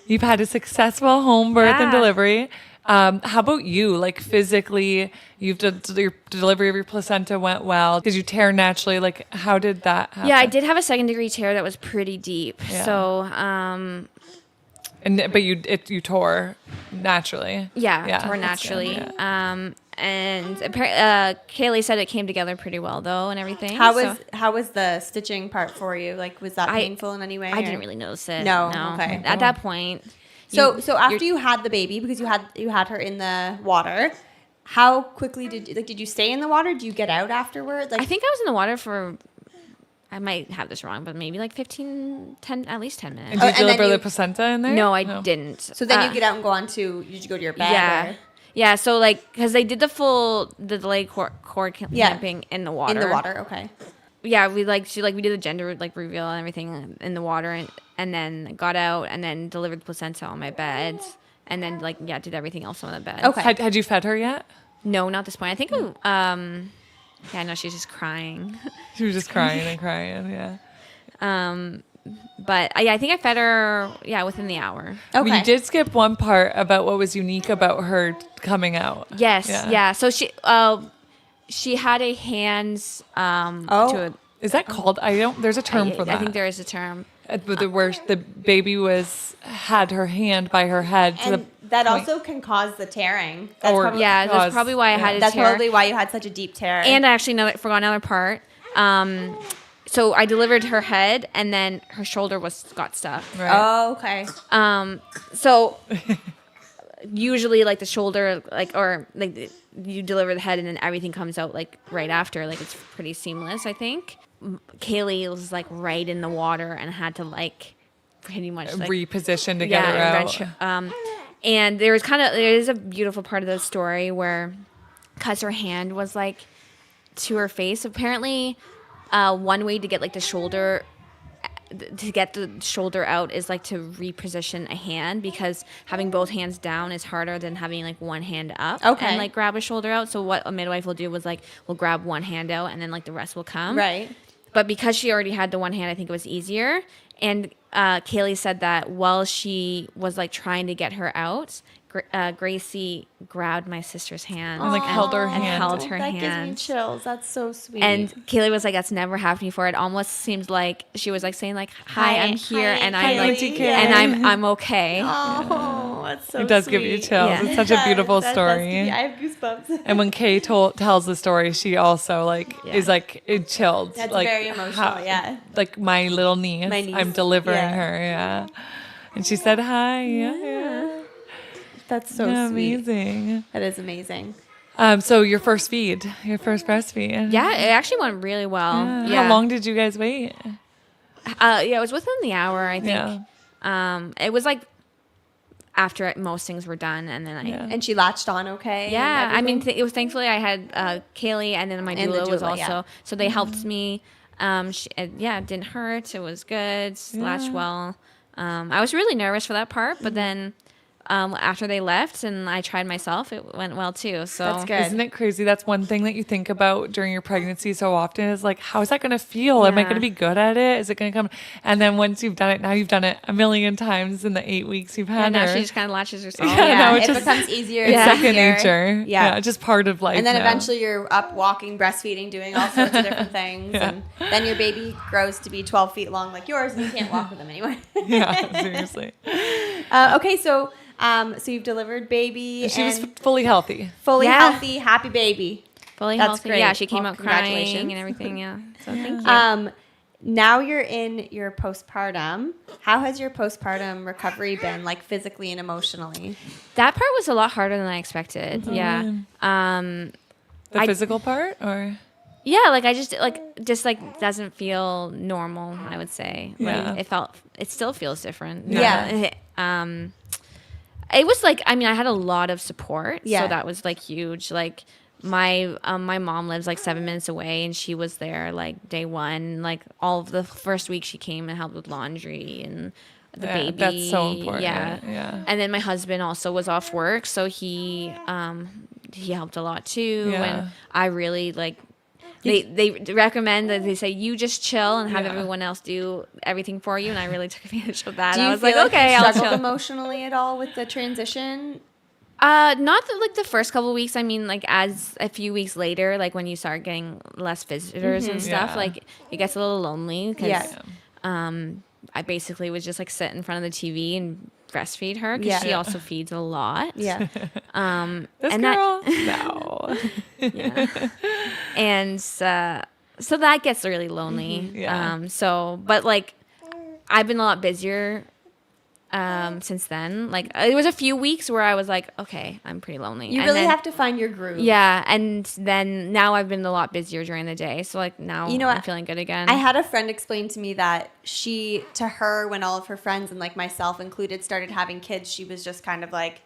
You've had a successful home birth and delivery. How about you? Like physically, your delivery of your placenta went well. Did you tear naturally? Like, how did that happen? Yeah, I did have a 2nd-degree tear that was pretty deep. Yeah. So, but you tore naturally. Yeah, tore naturally. Yeah. And Kaylee said it came together pretty well though, and everything. how was the stitching part for you? Like, was that painful in any way? I didn't really notice it. No. Okay. At that point. So after you had the baby, because you had her in the water, how quickly did you stay in the water? Do you get out afterwards? Like, I think I was in the water for, I might have this wrong, but maybe like 10 at least 10 minutes. And did you deliver the placenta in there? No, I didn't. So then you get out and go on to, did you go to your bed? Yeah. Or? Yeah, so like, because they did the delayed cord clamping in the water. In the water, okay. Yeah, we did the gender like reveal and everything in the water, and then got out and then delivered the placenta on my bed, and then did everything else on the bed. Okay. Had you fed her yet? No, not at this point. I think no, she's just crying. She was just crying and crying. Yeah. But I think I fed her within the hour. Okay. Okay. You did skip one part about what was unique about her coming out. Yes. Yeah. So she had a hands to Is that called? There's a term for that. I think there is a term. Where the baby had her hand by her head. And that also can cause the tearing. That's probably why I had a That's tear. probably why you had such a deep tear. And I actually forgot another part. So I delivered her head, and then her shoulder got stuck. Right. Oh, okay. So usually the shoulder you deliver the head and then everything comes out right after. It's pretty seamless, I think. Kaylee was right in the water and had to pretty much reposition to get her out. And there is a beautiful part of the story where, because her hand was to her face, apparently one way to get the shoulder out is to reposition a hand, because having both hands down is harder than having one hand up and grab a shoulder out. So what a midwife will do was will grab one hand out and then the rest will come. Right. But because she already had the one hand, I think it was easier. And Kaylee said that while she was trying to get her out, Gracie grabbed my sister's hand and held her and hand. held her That hand. gives me chills. That's so sweet. And Kaylee was that's never happened before. It almost seemed like she was saying hi, I'm here, and I'm okay. Oh, that's so sweet. It does give you chills. Yeah. It's such a beautiful story. I have goosebumps. And when Kay tells the story, she also is it chilled. That's very emotional. Yeah. My little niece. My niece. I'm delivering her. Yeah. And she said hi. Yeah. That's so sweet. Amazing. That is amazing. So your first breastfeed. Yeah, it actually went really well. Yeah. How long did you guys wait? It was within the hour, I think. Yeah. It was after most things were done, and then And she latched on okay? Yeah, I mean, it was thankfully I had Kaylee, and then my doula was also, so they helped me. It didn't hurt. It was good. Latched well. I was really nervous for that part, but then after they left and I tried myself, it went well too. So that's good. Isn't it crazy? That's one thing that you think about during your pregnancy so often is how is that going to feel? Am I going to be good at it? Is it going to come? And then once you've done it, now you've done it a million times in the 8 weeks you've had her. Now she just kind of latches herself. Yeah, it becomes easier. It's second easier. nature. Yeah, just part of life. And then now. Eventually you're up walking, breastfeeding, doing all sorts of different things. And then your baby grows to be 12 feet long like yours, and you can't walk with them anymore. Yeah, seriously. Okay, so you've delivered baby. She was fully healthy. Fully healthy, happy baby. Fully That's healthy. great. Yeah, she came out crying Congratulations. and everything. Yeah. So thank you. Now you're in your postpartum. How has your postpartum recovery been, physically and emotionally? That part was a lot harder than I expected. Yeah. The physical part, or Yeah, like I just doesn't feel normal, I would say. Yeah. Like it still feels different. Yeah. It was like, I mean, I had a lot of support, Yeah. so that was like huge. Like my mom lives like 7 minutes away, and she was there like day one. Like all of the first week, she came and helped with laundry and the baby. That's so important. Yeah. And then my husband also was off work, so he helped a lot too. Yeah. And I really like. They recommend that they say you just chill and have Yeah. everyone else do everything for you, and I really took advantage of that. Do you I was feel like, like okay, you I'll struggled chill. emotionally at all with the transition? Not the first couple of weeks. I mean, like as a few weeks later, like when you start getting less visitors and stuff, Yeah. like it gets a little lonely because Yeah. I basically was just like sit in front of the TV and breastfeed her because Yeah. she also feeds a lot. Yeah. This and girl? No. And so that gets really lonely. Yeah. But like I've been a lot busier since then. Like it was a few weeks where I was like, okay, I'm pretty lonely. You And really then- have to find your groove. Yeah, and then now I've been a lot busier during the day. So like now You know I'm what? feeling good again. I had a friend explain to me that to her, when all of her friends and like myself included started having kids, she was just kind of like,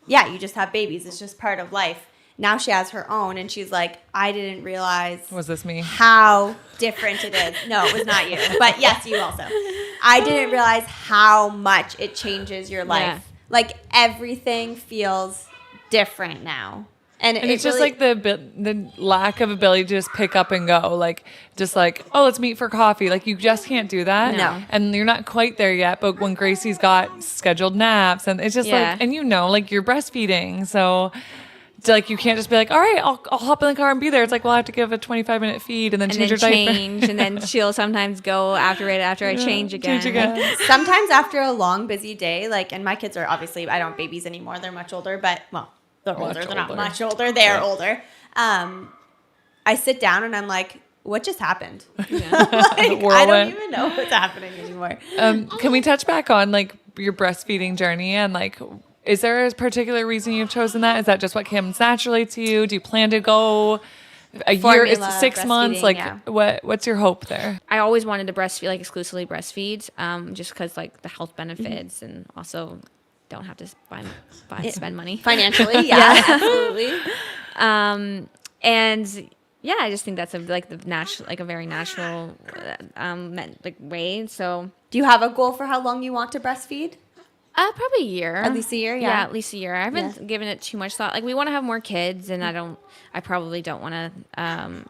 yeah, you just have babies. It's just part of life. Now she has her own, and she's like, I didn't realize Was this me? how different it is. No, it was not you. But yes, you also. I didn't realize how much it changes your life. Yeah. Like everything feels different now. And And it's just like the lack of ability to just pick up and go. Like, just like, oh, let's meet for coffee. Like, you just can't do that. No. And you're not quite there yet. But when Gracie's got scheduled naps, and it's just Yeah. like, and like, you're breastfeeding. So, it's like, you can't just be like, all right, I'll hop in the car and be there. It's like, well, I have to give a 25-minute feed and then and change then her diaper. change, and then she'll sometimes go after I change again. Change again. sometimes after a long, busy day, like, and my kids are obviously, I don't have babies anymore. They're much older, but, well, they're older. They're not older. much older. They're older. I sit down and I'm like, what just happened? Like, I don't Whirlwind. even know what's happening anymore. Can we touch back on like your breastfeeding journey, and like, is there a particular reason you've chosen that? Is that just what comes naturally to you? Do you plan to go a year? Formula It's 6 months. breastfeeding, Like, yeah. what's your hope there? I always wanted to breastfeed, like exclusively breastfeed, just because like the health benefits, and also don't have to spend money. Financially, yeah, absolutely. And yeah, I just think that's a very natural way. So Do you have a goal for how long you want to breastfeed? probably a year. At least a year, Yeah, yeah. at least a year. I haven't given it too much thought. Like we want to have more kids, and I probably don't want to.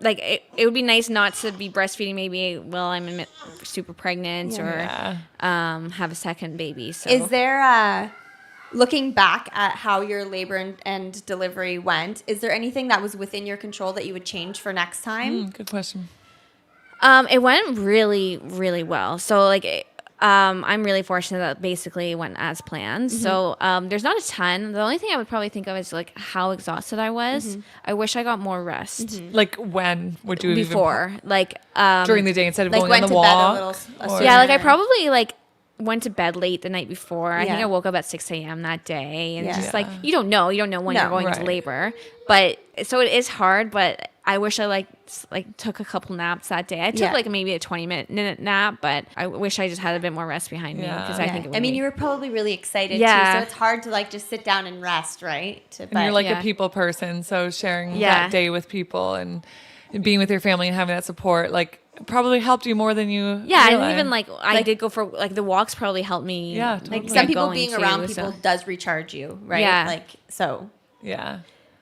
Like it would be nice not to be breastfeeding maybe while I'm super pregnant Yeah. or have a second baby. So Is there, looking back at how your labor and delivery went, is there anything that was within your control that you would change for next time? Good question. It went really, really well. So like, I'm really fortunate that basically it went as planned. Mm-hmm. So there's not a ton. The only thing I would probably think of is like how exhausted I was. Mm-hmm. I wish I got more rest Like, when would you before. Like during the day instead of Like going went on the to bed a walk? little or- sooner. yeah, like I probably like went to bed late the night before. I think Yeah. I woke up at 6 a.m. that day, and Yeah. just like you don't know when No, you're going right. into labor. But so it is hard. But I wish I like took a couple naps that day. I took Yeah. like maybe a 20-minute nap, but I wish I just had a bit more rest behind me because I Yeah. think it would I mean, be- you were probably really excited too, Yeah. so it's hard to like just sit down and rest, right? And you're like Yeah. a people person, so sharing Yeah. that day with people and being with your family and having that support, like, probably helped you more than you. Yeah, realize. and even like I did go for like the walks probably helped me. Yeah, Like totally. some people going being too, around so- people does recharge you, right? Yeah. Like so. Yeah.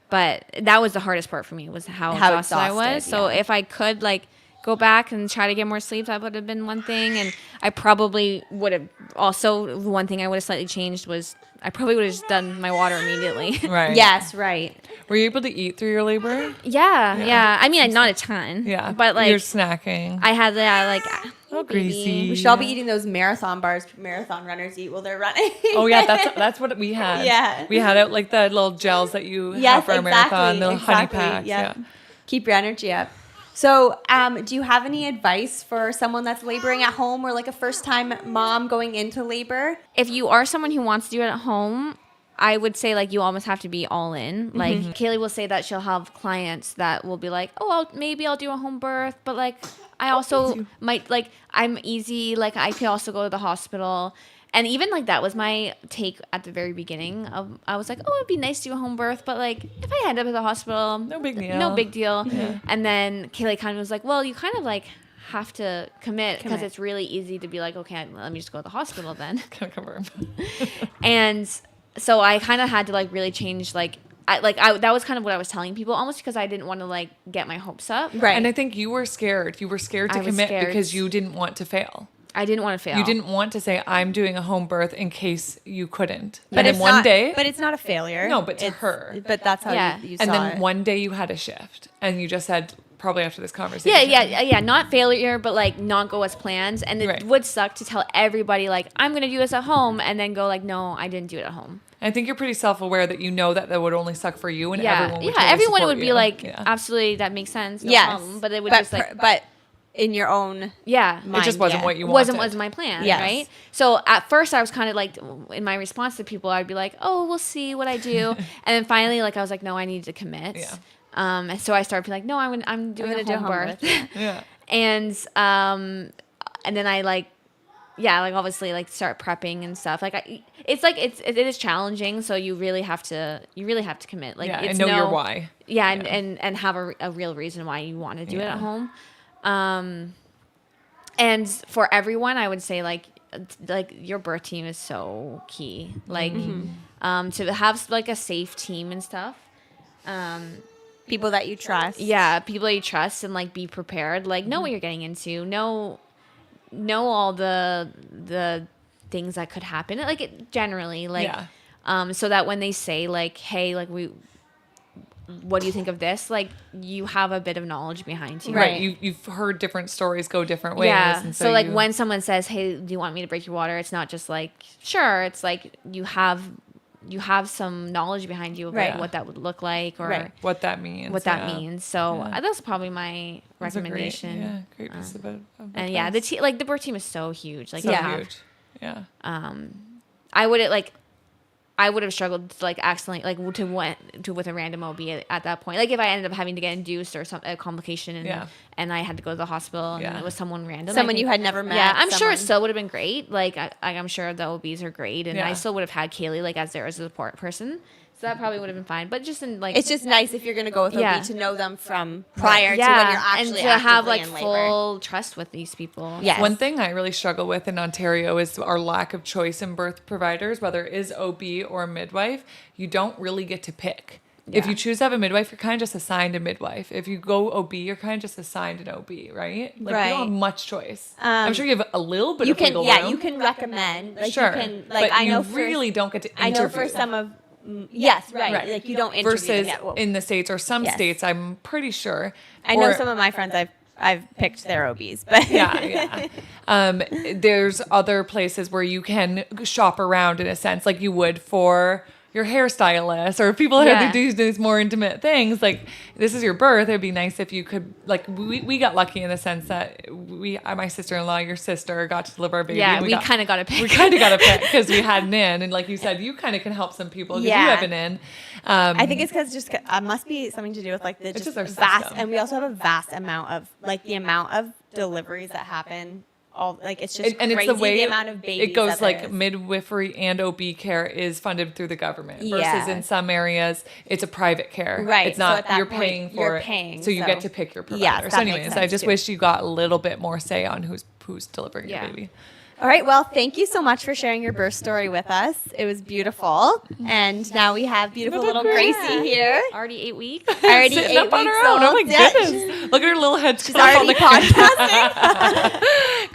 But that was the hardest part for me was how exhausted I was. exhausted, So yeah. if I could like go back and try to get more sleep, that would have been one thing. And I probably would have also one thing I would have slightly changed was I probably would have just done my water immediately. Right. Yes, right. Were you able to eat through your labor? yeah. I mean, not a ton. Yeah. But like you're snacking. I had like Oh, baby. greasy. We should all be eating those marathon bars marathon runners eat while they're running. Oh yeah, that's what we had. Yeah. We had it like the little gels that you Yes, have for a marathon, the honey packs. Yep. Yeah. Keep your energy up. So, do you have any advice for someone that's laboring at home or like a first time mom going into labor? if you are someone who wants to do it at home, I would say like you almost have to be all in. Like Kaylee will say that she'll have clients that will be like, oh, maybe I'll do a home birth, but like I also might like I'm easy. Like I could also go to the hospital. And even like that was my take at the very beginning of, I was like, oh, it'd be nice to do a home birth, but like if I end up at the hospital, no big deal. No big deal. Yeah. And then Kaylee kind of was like, well, you kind of like have to commit because it's really easy to be like, okay, let me just go to the hospital then. Confirm. And so I kind of had to like really change like I that was kind of what I was telling people almost because I didn't want to like get my hopes up. Right. And I think you were scared. You were scared to commit because you didn't want to fail. I didn't want to fail. You didn't want to say, I'm doing a home birth in case you couldn't. But And then one day. But it's not a failure. No, but to her. But that's how you saw and then it. one day you had a shift. And you just said, probably after this conversation. Yeah. Not failure, but like not go as planned. And it would suck to tell everybody like, I'm going to do this at home. And then go like, no, I didn't do it at home. I think you're pretty self-aware that you know that would only suck for you. And everyone would totally everyone support would be you. like, absolutely, that makes sense. No problem. But it would just like. But in your own mind, it just wasn't what you wanted. Wasn't my plan, Yes. Right? So at first I was kind of like, in my response to people, I'd be like, oh, we'll see what I do. And then finally, like, I was like, no, I need to commit. Yeah. And so I started being like, no, I'm doing a home birth. Yeah. And then I like, obviously like start prepping and stuff. Like it is challenging. So you really have to commit. Like, and know your why. Yeah. And have a real reason why you want to do it at home. And for everyone, I would say like your birth team is so key. Like, to have like a safe team and stuff. People that you trust. Yeah, people that you trust and like be prepared. Like know what you're getting into. Know all the things that could happen. Like it generally like, so that when they say like, hey, like what do you think of this? Like you have a bit of knowledge behind you. Right. You've heard different stories go different ways. Yeah. And so like when someone says, hey, do you want me to break your water? It's not just like, sure. It's like you have some knowledge behind you about what that would look like or what that means. means. So that's probably my recommendation. Great piece of and advice. the birth team is so huge. Like huge. Yeah. I would have struggled to like accidentally like to with a random OB at that point. Like if I ended up having to get induced or a complication and I had to go to the hospital and it was someone random. Someone you had never met. Yeah, I'm sure it still would have been great. Like I'm sure the OBs are great and I still would have had Kaylee like as a support person. So that probably would have been fine. But just in like it's just nice if you're gonna go with OB to know them from prior to when you're actually and to have like in full trust with these people. Yes. One thing I really struggle with in Ontario is our lack of choice in birth providers, whether it is OB or a midwife. You don't really get to pick. Yeah. If you choose to have a midwife, you're kind of just assigned a midwife. If you go OB, you're kind of just assigned an OB, right? Like you don't have much choice. I'm sure you have a little bit of wiggle room. Yeah, you can recommend. Like sure. You can, like, but I know really don't get to interview. I know for some of yes, right. Like you don't interview versus them. In the States or some states, I'm pretty sure. I know some of my friends I've picked their OBs, but there's other places where you can shop around in a sense, like you would for your hairstylist or people who do these more intimate things. Like this is your birth. It'd be nice if you could like we got lucky in the sense that my sister-in-law, your sister, got to deliver our baby. Yeah, we kind of got to pick. We kind of got to pick because we had an in, and like you said, you kind of can help some people because you have an in. I think it's because just must be something to do with like the just vast, system. And we also have a vast amount of like the amount of deliveries that happen. It's just and crazy it's the way the amount of babies it goes. Like midwifery and OB care is funded through the government versus in some areas it's a private care. Right, it's not so you're paying for it, so you get to pick your provider. Yes, so anyways, I just wish you got a little bit more say on who's delivering your baby. All right. Well, thank you so much for sharing your birth story with us. It was beautiful. And now we have beautiful little Gracie here. Already 8 weeks. Already Sitting 8 up on weeks her own. old. Oh my goodness. Look at her little head. She's already podcasting.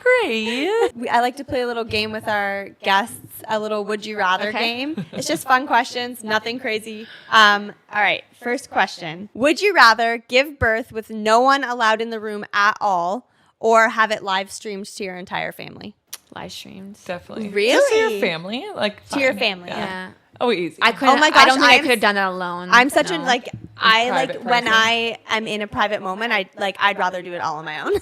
Great. I like to play a little game with our guests, a little would you rather game. It's just fun questions, nothing crazy. All right. First question. Would you rather give birth with no one allowed in the room at all or have it live streamed to your entire family? Live streams. Definitely. Really? Just to your family? Like to your family, yeah. Oh, easy. I couldn't. Oh my gosh, I don't think I could have done that alone. I'm such an like I like private when person. I am in a private moment. I'd rather do it all on my own.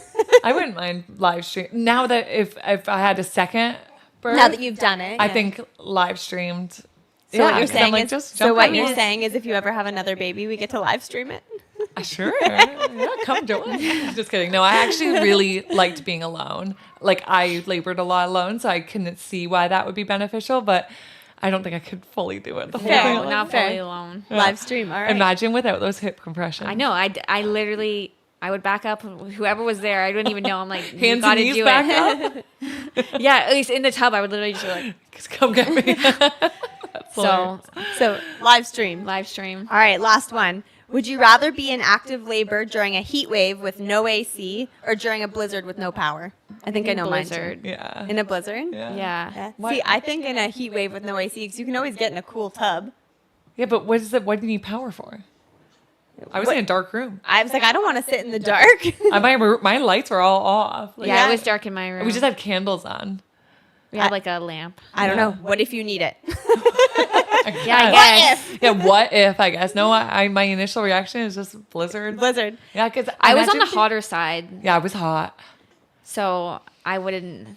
I wouldn't mind live stream. Now that if I had a second birth, Now that you've done it, I think live streamed So what you're 'cause I'm saying like, is, just so jump what on you're it. saying is, if you ever have another baby, we get to live stream it. Sure. Yeah, come join. Just kidding. No, I actually really liked being alone. Like I labored a lot alone, so I can see why that would be beneficial, but I don't think I could fully do it. The whole Fair. thing No, alone. not Fair. fully alone. Live stream. All right. Imagine without those hip compressions. I know. I literally, I would back up whoever was there. I didn't even know. I'm like, you Hands and gotta knees do back it. up. Yeah, at least in the tub, I would literally just be like, Just come get me. so So live stream. live stream. All right, last one. Would you rather be in active labor during a heat wave with no AC or during a blizzard with no power? I think I know mine. Blizzard. Yeah. In a blizzard? Yeah. Yeah. See, I think in a heat wave with no AC, because you can always get in a cool tub. Yeah, but what do you need power for? I was in a dark room. I was like, I don't want to sit in the dark. My lights were all off. Like, Yeah, Yeah. it was dark in my room. we just had candles on. We had like a lamp. I don't know. What if you need it? Yeah, I guess. Yeah, what if, I guess. No, my initial reaction is just blizzard. Blizzard. Yeah, because I was on the hotter side, Yeah, it was hot. so I wouldn't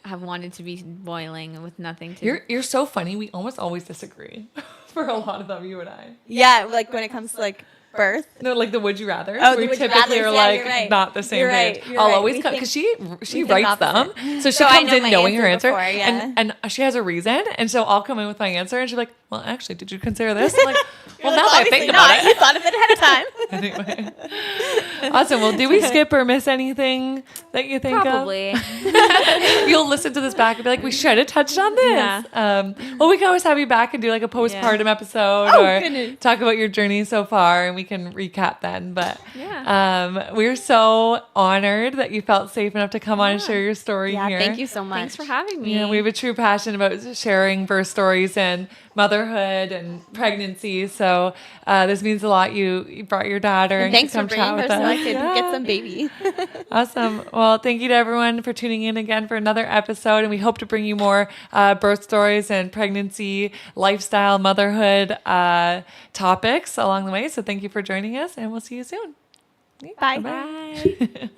have wanted to be boiling with nothing to. You're so funny. We almost always disagree for a lot of them, you and I. Yeah, like when it comes to like birth. No, like the would you rather. Oh, the we would you typically rathers, are yeah, like you're right. not the same You're page. right, you're I'll right. always We come think- because she think writes them, opposite. so she So I comes know in my knowing her answer answer, before, yeah. and she has a reason, and so I'll come in with my answer, and she's like, "Well, actually, did you consider this?" I'm like, "Well, now that I Obviously think about not. it." You thought of it ahead of time. Anyway, awesome. Well, did we skip or miss anything that you think Probably. of? You'll listen to this back and be like, we should have touched on this. Yeah. Well, we can always have you back and do like a postpartum episode or goodness. talk about your journey so far, and we can recap then. But Yeah. we're so honored that you felt safe enough to come on and share your story Yeah, here. thank you so much. Thanks for having me. Yeah, we have a true passion about sharing birth stories and motherhood and pregnancy. So this means a lot. You brought your daughter. And thanks to for come bringing chat her with so I us. could get some baby. Awesome. Well, thank you to everyone for tuning in again for another episode. And we hope to bring you more birth stories and pregnancy, lifestyle, motherhood topics along the way. So thank you for joining us, and we'll see you soon. Bye. Bye.